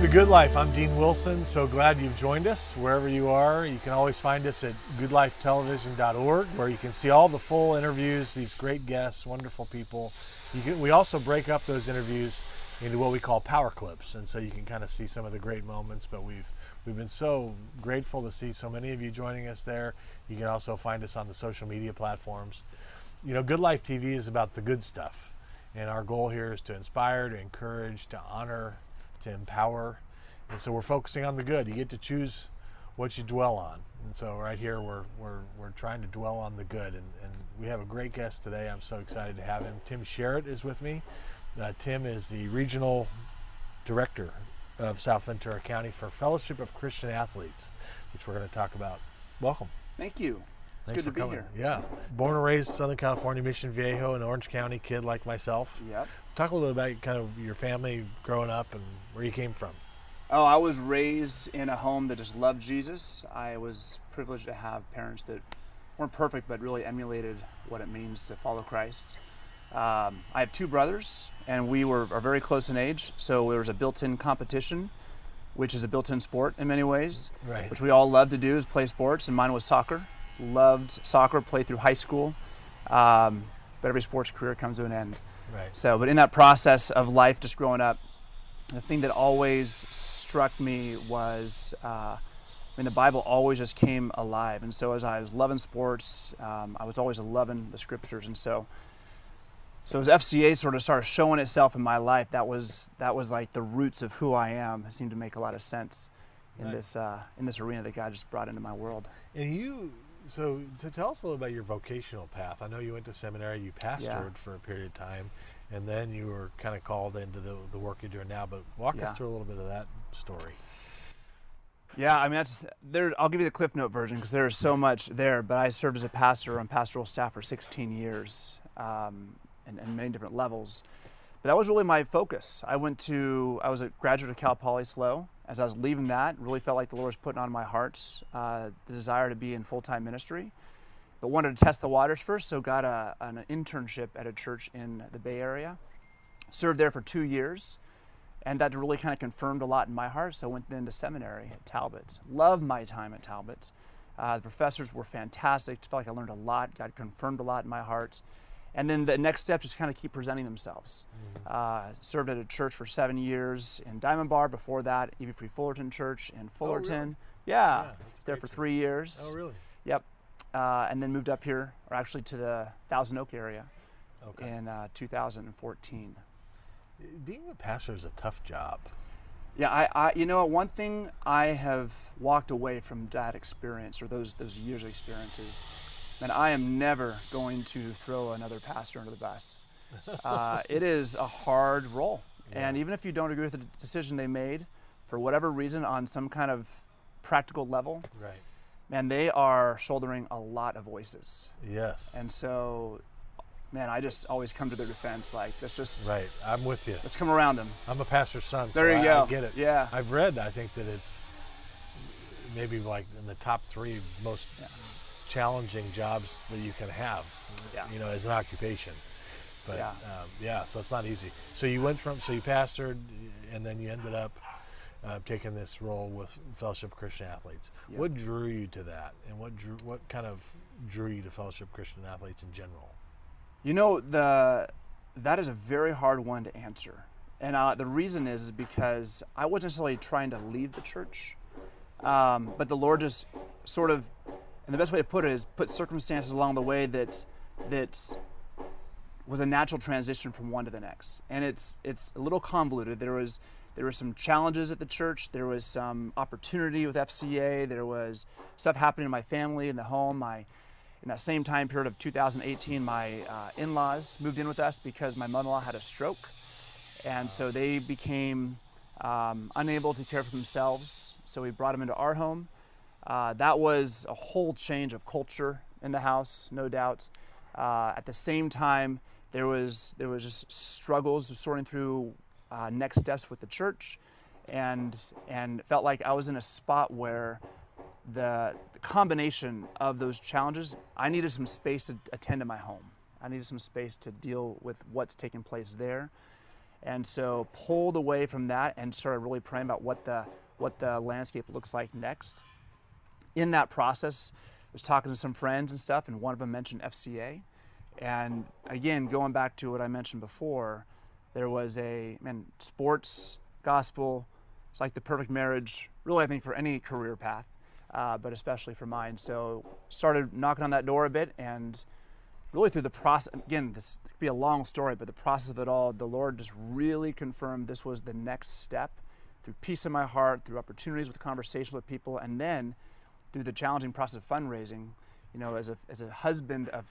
The Good Life. I'm Dean Wilson. So glad you've joined us wherever you are. You can always find us at goodlifetelevision.org, where you can see all the full interviews, these great guests, wonderful people. We also break up those interviews into what we call power clips, and so you can kind of see some of the great moments. But we've been so grateful to see so many of you joining us there. You can also find us on the social media platforms. You know, Good Life TV is about the good stuff, and our goal here is to inspire, to encourage, to honor, to empower. And so we're focusing on the good. You get to choose what you dwell on. And so right here we're trying to dwell on the good. And we have a great guest today. I'm so excited to have him. Tim Sherreitt is with me. Tim is the regional director of South Ventura County for Fellowship of Christian Athletes, which we're going to talk about. Welcome. Thank you. It's good to be here. Yeah. Born and raised Southern California, Mission Viejo, an Orange County kid like myself. Yep. Talk a little bit about kind of your family growing up and where you came from. Oh, I was raised in a home that just loved Jesus. I was privileged to have parents that weren't perfect, but really emulated what it means to follow Christ. I have two brothers, and we are very close in age, so there was a built-in competition, which is a built-in sport in many ways, right, which we all love to do, is play sports, and mine was soccer. Loved soccer, played through high school, but every sports career comes to an end. Right. So, but in that process of life, just growing up, the thing that always struck me was, the Bible always just came alive. And so as I was loving sports, I was always loving the scriptures. And so as FCA sort of started showing itself in my life, that was like the roots of who I am. It seemed to make a lot of sense in this arena that God just brought into my world. And so tell us a little about your vocational path. I know you went to seminary, you pastored for a period of time, and then you were kind of called into the work you're doing now, but walk us through a little bit of that story. Yeah, I mean, I'll give you the Cliff Note version because there's so much there, but I served as a pastor on pastoral staff for 16 years in many different levels. But that was really my focus. I was a graduate of Cal Poly SLO. As I was leaving that, really felt like the Lord was putting on my heart the desire to be in full-time ministry, but wanted to test the waters first, so got an internship at a church in the Bay Area. Served there for 2 years, and that really kind of confirmed a lot in my heart, so I went into seminary at Talbot. Loved my time at Talbot. The professors were fantastic. Felt like I learned a lot. God confirmed a lot in my heart. And then the next step just kind of keep presenting themselves. Served at a church for 7 years in Diamond Bar. Before that, Eva Free Fullerton Church in Fullerton. Oh, really? Yeah, there for 3 years. Oh, really? Yep. And then moved up here, or actually to the Thousand Oak area in 2014. Being a pastor is a tough job. Yeah, I you know, one thing I have walked away from that experience, or those years of experiences, and I am never going to throw another pastor under the bus. It is a hard role. Yeah. And even if you don't agree with the decision they made, for whatever reason, on some kind of practical level, right, man, they are shouldering a lot of voices. Yes. And so, man, I just always come to their defense, like, let's just... Right, I'm with you. Let's come around them. I'm a pastor's son, so there you go. I get it. Yeah. I've read, I think that it's maybe like in the top 3 most challenging jobs that you can have, you know, as an occupation. But so it's not easy. So you pastored, and then you ended up taking this role with Fellowship of Christian Athletes. Yep. What drew you to that, and what kind of drew you to Fellowship of Christian Athletes in general? You know, that is a very hard one to answer, and the reason is because I wasn't necessarily trying to leave the church, but the Lord just sort of, and the best way to put it is put circumstances along the way that was a natural transition from one to the next. And it's a little convoluted. There were some challenges at the church. There was some opportunity with FCA. There was stuff happening in my family, in the home. In that same time period of 2018, my in-laws moved in with us because my mother-in-law had a stroke. And so they became unable to care for themselves. So we brought them into our home. That was a whole change of culture in the house, no doubt. At the same time, there was just struggles of sorting through next steps with the church, and felt like I was in a spot where the combination of those challenges, I needed some space to attend to my home. I needed some space to deal with what's taking place there. And so pulled away from that and started really praying about what the landscape looks like next. In that process, I was talking to some friends and stuff, and one of them mentioned FCA. And again, going back to what I mentioned before, there was sports, gospel, it's like the perfect marriage, really I think for any career path, but especially for mine. So started knocking on that door a bit, and really through the process, again, this could be a long story, but the process of it all, the Lord just really confirmed this was the next step through peace in my heart, through opportunities with conversations with people, and then through the challenging process of fundraising. You know, as a husband of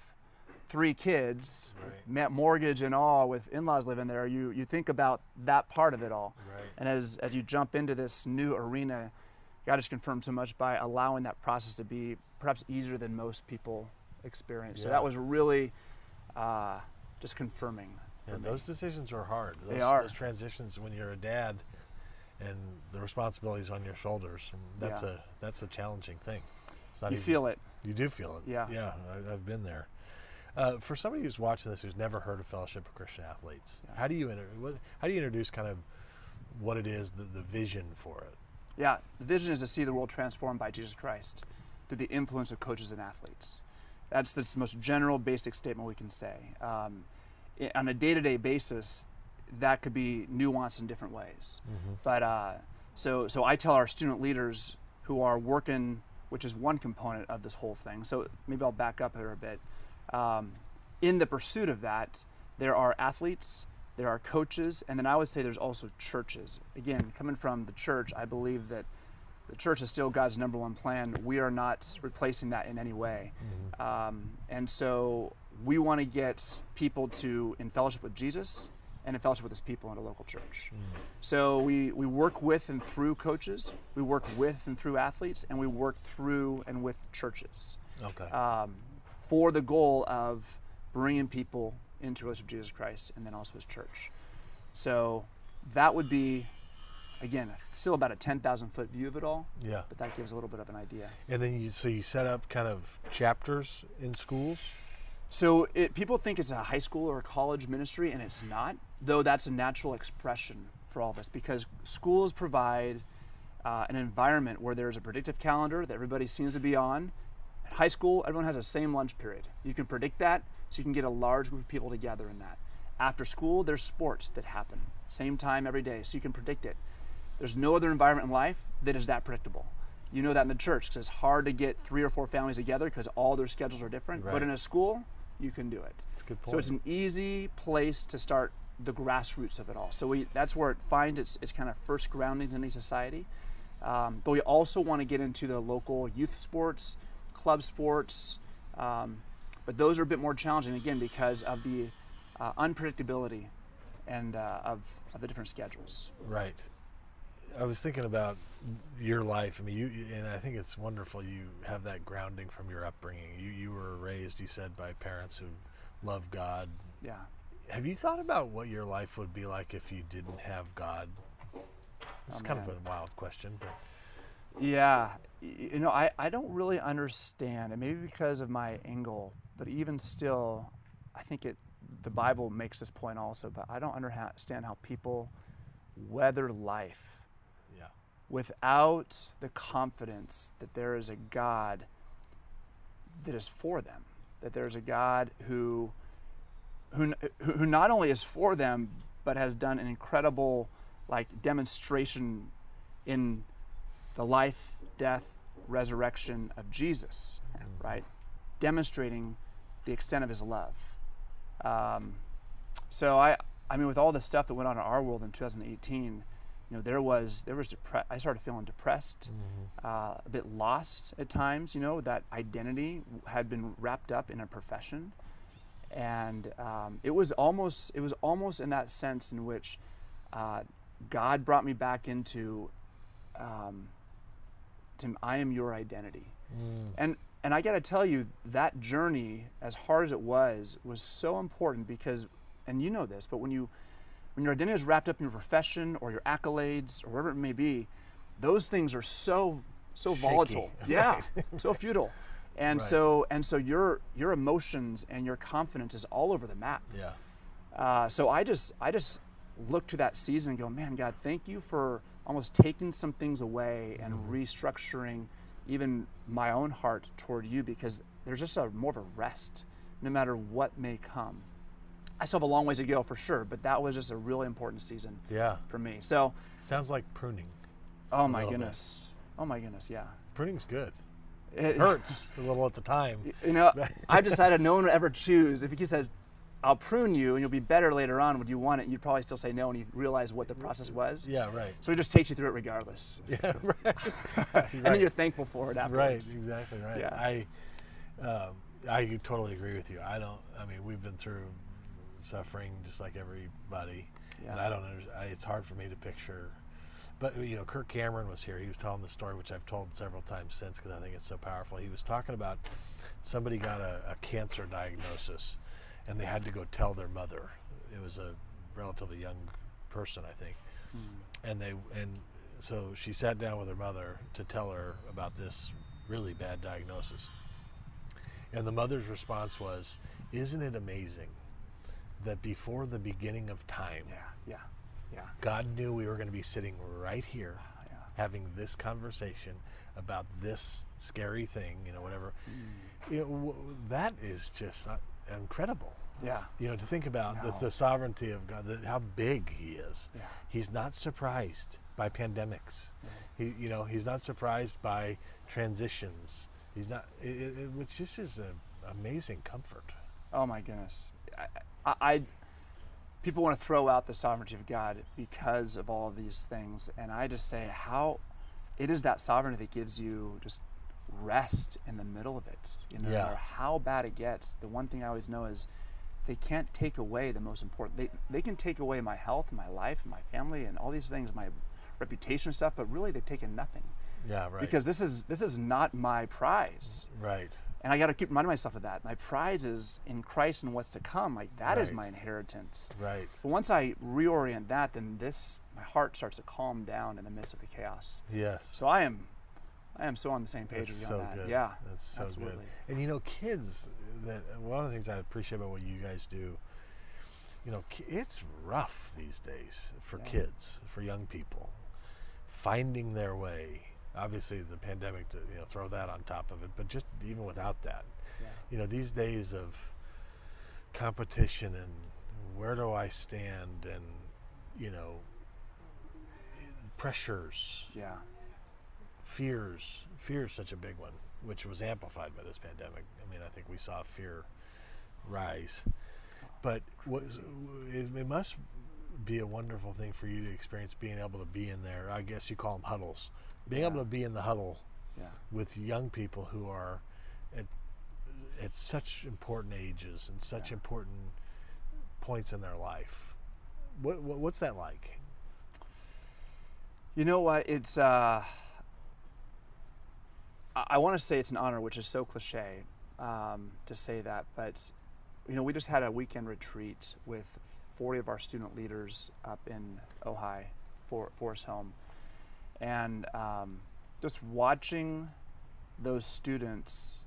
3 kids, right, mortgage and all, with in-laws living there, you think about that part of it all. Right. And as you jump into this new arena, God has confirmed so much by allowing that process to be perhaps easier than most people experience. So that was really just confirming. Yeah, those decisions are hard. They are. Those transitions when you're a dad and the responsibilities on your shoulders, that's a challenging thing. It's not you easy. Feel it. You do feel it. Yeah. Yeah, I've been there. For somebody who's watching this who's never heard of Fellowship of Christian Athletes, how do you introduce kind of what it is, the vision for it? Yeah, the vision is to see the world transformed by Jesus Christ through the influence of coaches and athletes. That's the most general, basic statement we can say. On a day-to-day basis, that could be nuanced in different ways. Mm-hmm. But so I tell our student leaders who are working, which is one component of this whole thing. So maybe I'll back up here a bit. In the pursuit of that, there are athletes, there are coaches, and then I would say there's also churches. Again, coming from the church, I believe that the church is still God's number one plan. We are not replacing that in any way. Mm-hmm. And so we want to get people in fellowship with Jesus and in fellowship with his people in a local church. Mm-hmm. So we work with and through coaches, we work with and through athletes, and we work through and with churches. Okay. For the goal of bringing people into relationship with Jesus Christ and then also his church. So that would be, again, still about a 10,000 foot view of it all. Yeah. But that gives a little bit of an idea. And then you set up kind of chapters in schools? So people think it's a high school or a college ministry, and it's not, though that's a natural expression for all of us, because schools provide an environment where there's a predictive calendar that everybody seems to be on. At high school, everyone has the same lunch period. You can predict that, so you can get a large group of people together in that. After school, there's sports that happen, same time every day, so you can predict it. There's no other environment in life that is that predictable. You know that in the church, because it's hard to get 3 or 4 families together because all their schedules are different. Right. But in a school, you can do it. That's a good point. So it's an easy place to start the grassroots of it all. So that's where it finds its kind of first groundings in any society. But we also want to get into the local youth sports, club sports, but those are a bit more challenging, again, because of the unpredictability and of the different schedules. Right. I was thinking about your life. I mean, and I think it's wonderful you have that grounding from your upbringing. You were raised, you said, by parents who love God. Yeah. Have you thought about what your life would be like if you didn't have God? It's kind of a wild question, but... Yeah, you know, I don't really understand, and maybe because of my angle, but even still, I think the Bible makes this point also, but I don't understand how people weather life without the confidence that there is a God that is for them, that there's a God who not only is for them, but has done an incredible demonstration in the life, death, resurrection of Jesus, right? Demonstrating the extent of his love. So I mean, with all the stuff that went on in our world in 2018, you know, there was I started feeling depressed, a bit lost at times. You know, that identity had been wrapped up in a profession, and it was almost in that sense in which God brought me back into. Tim, I am your identity. And I got to tell you, that journey, as hard as it was so important because, and you know this, but when your identity is wrapped up in your profession or your accolades or whatever it may be, those things are so volatile. Yeah, so futile. And right. so your emotions and your confidence is all over the map. Yeah. So I just look to that season and go, man, God, thank you for almost taking some things away and restructuring even my own heart toward you, because there's just more of a rest no matter what may come. I still have a long ways to go for sure, but that was just a really important season for me. So sounds like pruning. Oh my goodness. Oh my goodness, yeah. Pruning's good. It hurts a little at the time. You know, I've decided no one would ever choose. If he says, I'll prune you and you'll be better later on, would you want it? You'd probably still say no, and you realize what the process was. Yeah, right. So he just takes you through it regardless. Yeah, right. And then you're thankful for it afterwards. Right, exactly right. Yeah. I totally agree with you. I mean, we've been through suffering just like everybody. Yeah. And I don't understand. It's hard for me to picture. But, you know, Kirk Cameron was here. He was telling the story, which I've told several times since because I think it's so powerful. He was talking about somebody got a cancer diagnosis, and they had to go tell their mother. It was a relatively young person, I think. And so she sat down with her mother to tell her about this really bad diagnosis. And the mother's response was, "Isn't it amazing that before the beginning of time, God knew we were going to be sitting right here having this conversation about this scary thing, you know, whatever." You know, that is just incredible. Yeah. You know, to think about the sovereignty of God, how big He is. Yeah. He's not surprised by pandemics. Yeah. He's not surprised by transitions. He's not. Which just is an amazing comfort. Oh my goodness. People want to throw out the sovereignty of God because of all of these things, and I just say how it is that sovereignty that gives you just rest in the middle of it. You know, no matter how bad it gets, the one thing I always know is they can't take away the most important. They can take away my health, my life, my family, and all these things, my reputation and stuff, but really they've taken nothing. Yeah, right. Because this is not my prize. Right. And I got to keep reminding myself of that. My prize is in Christ and what's to come. Like that is my inheritance. Right. But once I reorient that, then my heart starts to calm down in the midst of the chaos. Yes. So I am so on the same page with you on that. Good. Yeah. That's so absolutely. Good. And you know, kids, one of the things I appreciate about what you guys do, you know, it's rough these days for kids, for young people, finding their way. Obviously, the pandemic, throw that on top of it, but just even without that, you know, these days of competition and where do I stand, and you know, pressures, fears is such a big one, which was amplified by this pandemic. I mean, I think we saw fear rise, but it must be a wonderful thing for you to experience being able to be in there. I guess you call them huddles. Being able to be in the huddle with young people who are at such important ages and such important points in their life. What's that like? You know what? It's I want to say it's an honor, which is so cliche to say that, but you know, we just had a weekend retreat with 40 of our student leaders up in Ojai, Forest Home. And just watching those students.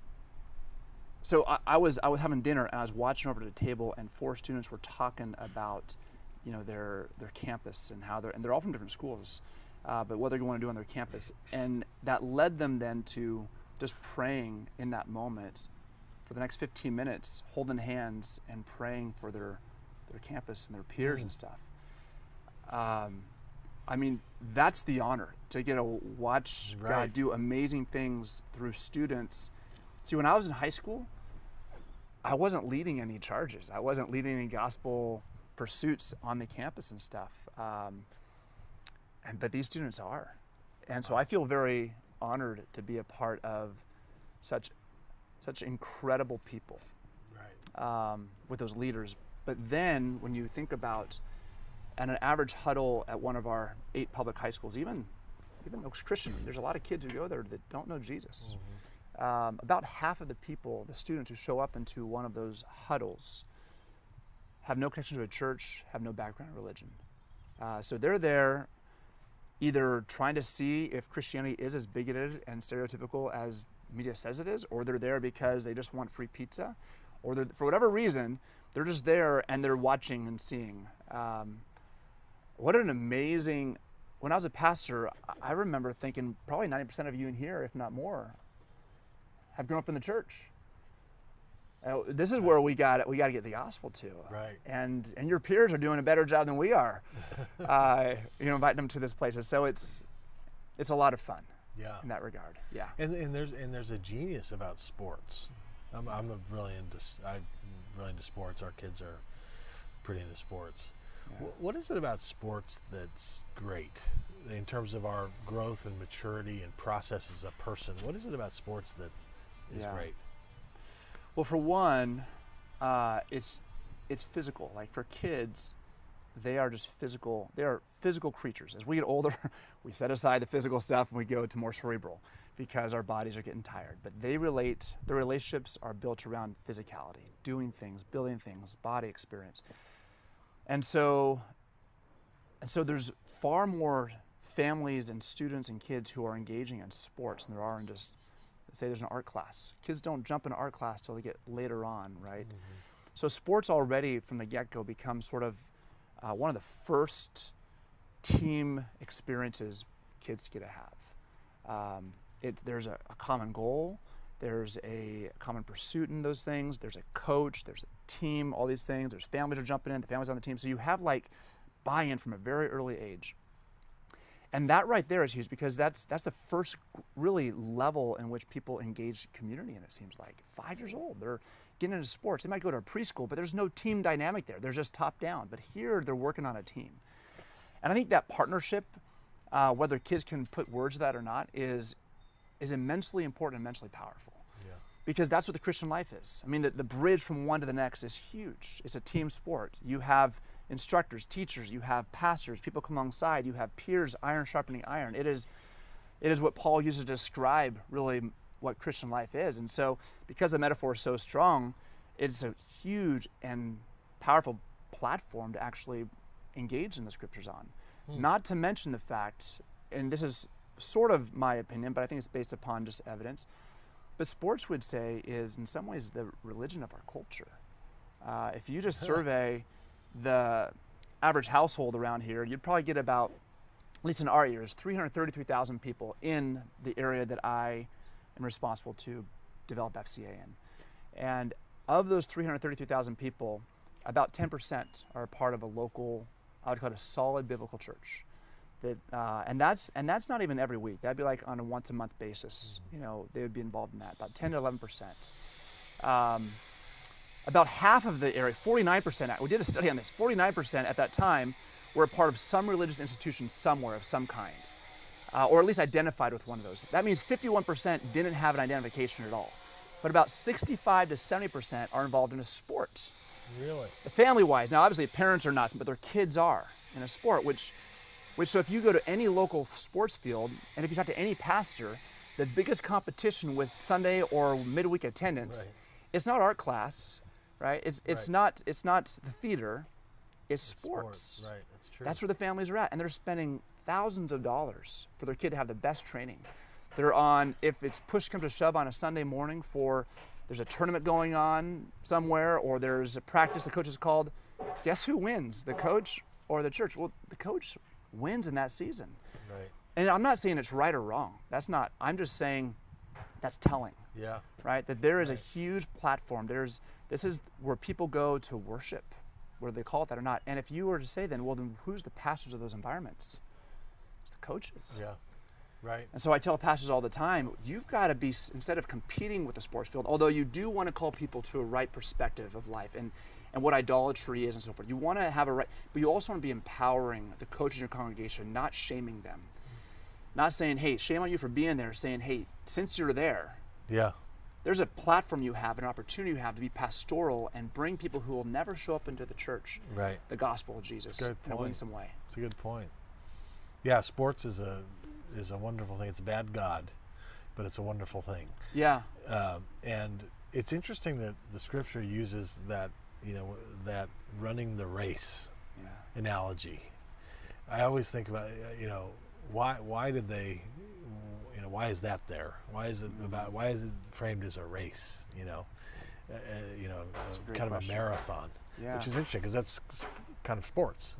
So I was having dinner and I was watching over to the table, and 4 students were talking about, you know, their campus and how they're all from different schools, but what they're going to do on their campus, and that led them then to just praying in that moment for the next 15 minutes, holding hands and praying for their campus and their peers and stuff. I mean, that's the honor, to get to watch God do amazing things through students. See, when I was in high school, I wasn't leading any charges. I wasn't leading any gospel pursuits on the campus and stuff. But these students are. And so I feel very honored to be a part of such incredible people with those leaders. But then when you think about at an average huddle at one of our 8 public high schools, even Oaks Christian, there's a lot of kids who go there that don't know Jesus. About half of the people, the students who show up into one of those huddles, have no connection to a church, have no background in religion. So they're there either trying to see if Christianity is as bigoted and stereotypical as media says it is, or they're there because they just want free pizza, or for whatever reason, they're just there and they're watching and seeing. what an amazing, when I was a pastor, I remember thinking probably 90% of you in here, if not more, have grown up in the church. This is where we got to get the gospel to. Right. And your peers are doing a better job than we are, inviting them to this place. So it's a lot of fun. Yeah. In that regard. Yeah. And there's a genius about sports. I'm really into sports. Our kids are pretty into sports. Yeah. What is it about sports that's great in terms of our growth and maturity and process as a person? What is it about sports that is great? Well, for one, it's physical. Like for kids, they are just physical. They are physical creatures. As we get older, we set aside the physical stuff and we go to more cerebral because our bodies are getting tired. But their relationships are built around physicality, doing things, building things, body experience. And so there's far more families and students and kids who are engaging in sports than there are in just, say there's an art class. Kids don't jump into art class till they get later on, right? Mm-hmm. So sports already from the get-go becomes sort of one of the first team experiences kids get to have. There's a common goal, there's a common pursuit in those things, there's a coach, there's a team, all these things, there's families are jumping in, the families on the team. So you have like buy-in from a very early age. And that right there is huge because that's the first really level in which people engage community, and it seems like 5 years old, they're getting into sports. They might go to a preschool, but there's no team dynamic there. They're just top down. But here they're working on a team. And I think that partnership, whether kids can put words to that or not, is immensely important and immensely powerful. Yeah. Because that's what the Christian life is. I mean, the bridge from one to the next is huge. It's a team sport. You have instructors, teachers, you have pastors, people come alongside, you have peers, iron sharpening iron. It is what Paul uses to describe really what Christian life is. And so because the metaphor is so strong, it's a huge and powerful platform to actually engage in the scriptures on. Not to mention the fact, and this is sort of my opinion, but I think it's based upon just evidence, but sports would say is in some ways the religion of our culture. If you just survey the average household around here, you'd probably get about, at least in our years, 333,000 people in the area that I am responsible to develop FCA in. And of those 333,000 people, about 10% are a part of a local, I would call it a solid biblical church. And that's not even every week. That'd be like on a once-a-month basis. You know, they would be involved in that, about 10 to 11%. About half of the area, 49%, we did a study on this, 49% at that time were a part of some religious institution somewhere of some kind, or at least identified with one of those. That means 51% didn't have an identification at all. But about 65 to 70% are involved in a sport. Really? Family-wise. Now, obviously, parents are not, but their kids are in a sport, which so if you go to any local sports field, and if you talk to any pastor, the biggest competition with Sunday or midweek attendance, it's not art class, right? It's not the theater, it's sports. Right, that's true. That's where the families are at, and they're spending thousands of dollars for their kid to have the best training. They're on, if it's push comes to shove on a Sunday morning there's a tournament going on somewhere, or there's a practice the coach is called, guess who wins, the coach or the church? Well, the coach wins in that season. Right. And I'm not saying it's right or wrong. I'm just saying that's telling. Yeah. Right? That there is a huge platform. This is where people go to worship, whether they call it that or not. And if you were to say then who's the pastors of those environments? It's the coaches. Yeah. Right. And so I tell pastors all the time, you've got to be, instead of competing with the sports field, although you do want to call people to a right perspective of life and what idolatry is and so forth. You want to have a right, but you also want to be empowering the coaches in your congregation, not shaming them. Not saying, hey, shame on you for being there, saying, hey, since you're there, there's a platform you have, an opportunity you have to be pastoral and bring people who will never show up into the church, the gospel of Jesus in a winsome way. It's a good point. Yeah, sports is a wonderful thing. It's a bad God, but it's a wonderful thing. Yeah. And it's interesting that the scripture uses that, that running the race analogy. I always think about, why did they, why is that there? Why is it framed as a race? Kind of a marathon, which is interesting because that's kind of sports,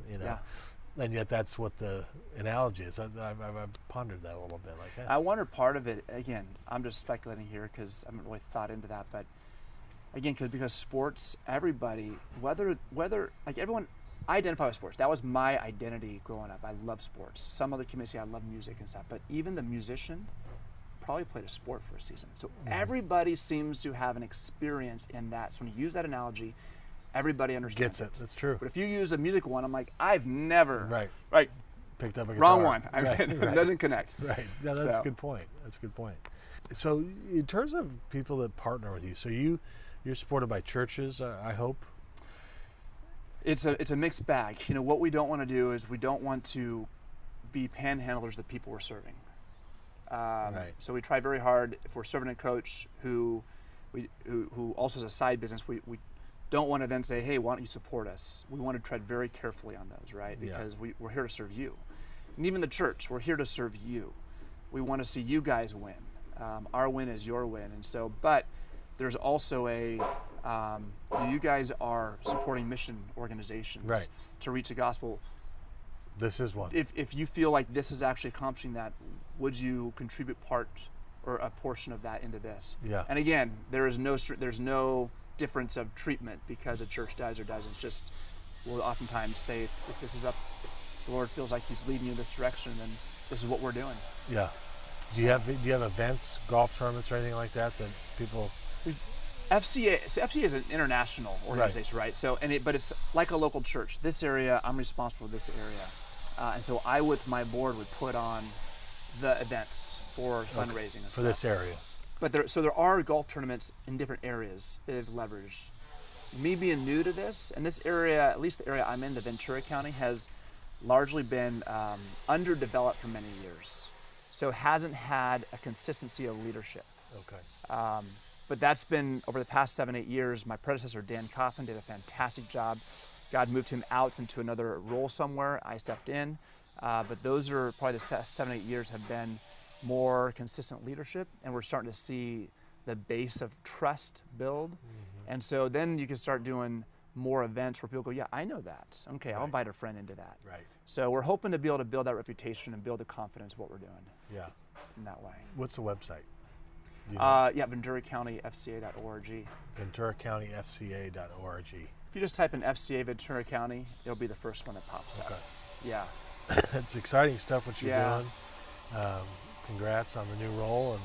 And yet that's what the analogy is. I've pondered that a little bit. Like that. I wonder part of it, again, I'm just speculating here because I haven't really thought into that, but again, because sports, everybody, whether like everyone, I identify with sports. That was my identity growing up. I love sports. Some other community say I love music and stuff, but even the musician probably played a sport for a season. So everybody seems to have an experience in that. So when you use that analogy, everybody understands Gets it. That's true. But if you use a music one, I'm like, I've never right picked up a guitar. Wrong one. I mean, Right. it doesn't connect. Right. No, that's a good point. That's a good point. So in terms of people that partner with you, so you're supported by churches, I hope. It's a mixed bag. You know, what we don't want to do is we don't want to be panhandlers of the people we're serving. Right. So we try very hard. If we're serving a coach who also has a side business, we don't want to then say, hey, why don't you support us? We want to tread very carefully on those, right? Because we're here to serve you. And even the church, we're here to serve you. We want to see you guys win. Our win is your win. And so, but there's also you guys are supporting mission organizations to reach the gospel. This is one. If you feel like this is actually accomplishing that, would you contribute part or a portion of that into this? Yeah. And again, there's no difference of treatment because a church does or doesn't. It's just, we'll oftentimes say, if this is up, the Lord feels like He's leading you in this direction, then this is what we're doing. Yeah. Do you have events, golf tournaments, or anything like that people? FCA is an international organization, right? So, but it's like a local church. This area, I'm responsible for this area, and so I, with my board, would put on the events for fundraising and for stuff. this area. But there are golf tournaments in different areas that they've leveraged. Me being new to this, and this area, at least the area I'm in, the Ventura County, has largely been underdeveloped for many years. So it hasn't had a consistency of leadership. Okay. But that's been, over the past 7-8 years, my predecessor, Dan Coffin, did a fantastic job. God moved him out into another role somewhere. I stepped in. But those are probably the 7-8 years have been more consistent leadership, and we're starting to see the base of trust build. Mm-hmm. And so then you can start doing more events where people go, yeah, I know that. Okay, I'll invite a friend into that. Right. So we're hoping to be able to build that reputation and build the confidence of what we're doing. Yeah. In that way. What's the website? Do you know? Ventura County FCA.org. Ventura County FCA.org. If you just type in FCA Ventura County, it'll be the first one that pops up. Yeah. It's exciting stuff what you're Yeah. doing. Congrats on the new role, and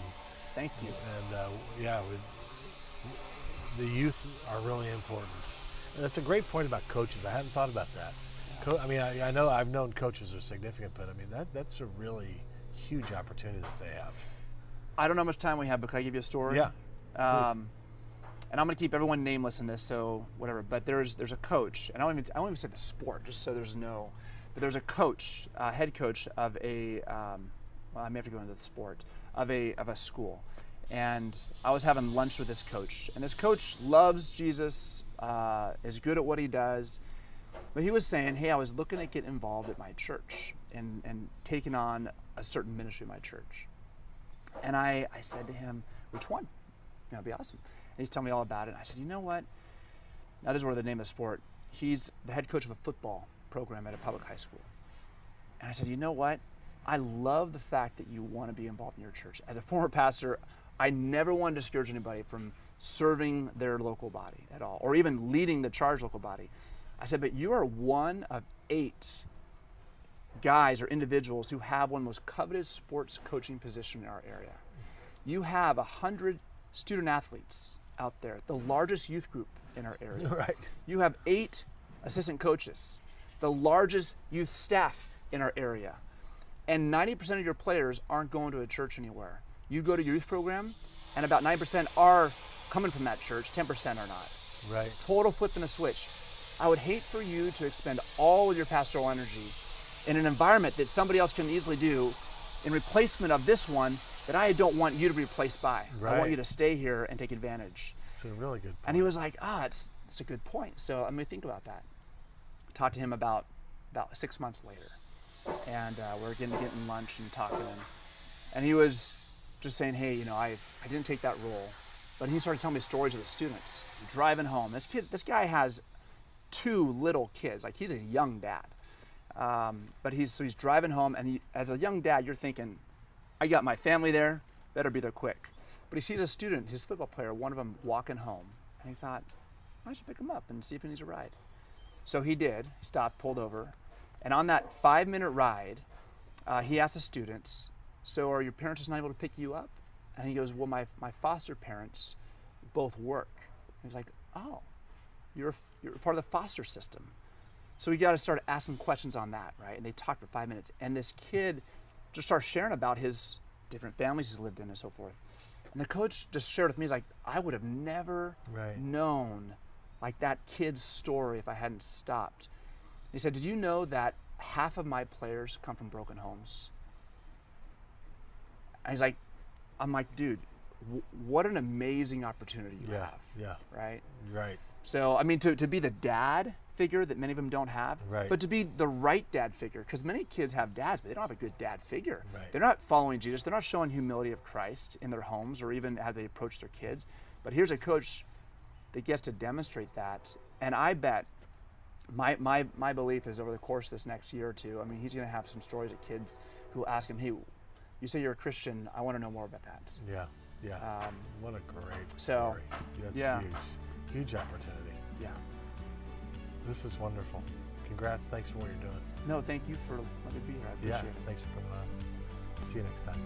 Thank you. And the youth are really important. And that's a great point about coaches. I hadn't thought about that. I know I've known coaches are significant, but I mean that's a really huge opportunity that they have. I don't know how much time we have, but can I give you a story? Yeah. And I'm going to keep everyone nameless in this, so whatever. But there's a coach, and I won't even say the sport, just so there's no. But there's a coach, head coach of a. I may have to go into the sport of a school, and I was having lunch with this coach, and this coach loves Jesus, is good at what he does, but he was saying, hey, I was looking to get involved at my church and taking on a certain ministry at my church. And I said to him, which one? That'd be awesome. And he's telling me all about it. And I said, you know what? Now this is where the name of the sport. He's the head coach of a football program at a public high school. And I said, you know what? I love the fact that you want to be involved in your church. As a former pastor, I never want to discourage anybody from serving their local body at all, or even leading the charge local body. I said, but you are one of 8 guys or individuals who have one of the most coveted sports coaching position in our area. You have 100 student athletes out there, the largest youth group in our area. Right. You have 8 assistant coaches, the largest youth staff in our area. And 90% of your players aren't going to a church anywhere. You go to your youth program, and about 9% are coming from that church, 10% are not. Right. Total flip and a switch. I would hate for you to expend all of your pastoral energy in an environment that somebody else can easily do in replacement of this one that I don't want you to be replaced by. Right. I want you to stay here and take advantage. It's a really good point. And he was like, it's a good point. So let me think about that. Talked to him about 6 months later. And we're getting lunch and talking. And he was just saying, hey, I didn't take that role. But he started telling me stories of the students driving home. This guy has 2 little kids. Like, he's a young dad. But he's driving home, and as a young dad, you're thinking, I got my family there, better be there quick. But he sees a student, his football player, one of them walking home, and he thought, I should pick him up and see if he needs a ride. So he did. He stopped, pulled over, and on that 5-minute ride, he asked the students, so are your parents just not able to pick you up? And he goes, well, my foster parents both work. And he's like, oh, you're part of the foster system. So we got to start asking questions on that, right? And they talked for 5 minutes. And this kid just started sharing about his different families he's lived in and so forth. And the coach just shared with me, he's like, I would have never known like that kid's story if I hadn't stopped. He said, did you know that half of my players come from broken homes? And he's like, I'm like, dude, what an amazing opportunity you have. Yeah. Right? Right. So, I mean, to be the dad figure that many of them don't have, but to be the right dad figure, because many kids have dads, but they don't have a good dad figure. Right. They're not following Jesus. They're not showing humility of Christ in their homes or even as they approach their kids. But here's a coach that gets to demonstrate that. And I bet my belief is over the course of this next year or two, I mean, he's going to have some stories of kids who ask him, hey, you say you're a Christian, I want to know more about that. Yeah. What a great so, story. That's huge. Huge opportunity. Yeah. This is wonderful. Congrats. Thanks for what you're doing. No, thank you for letting me be here. I appreciate it. Thanks for coming on. See you next time.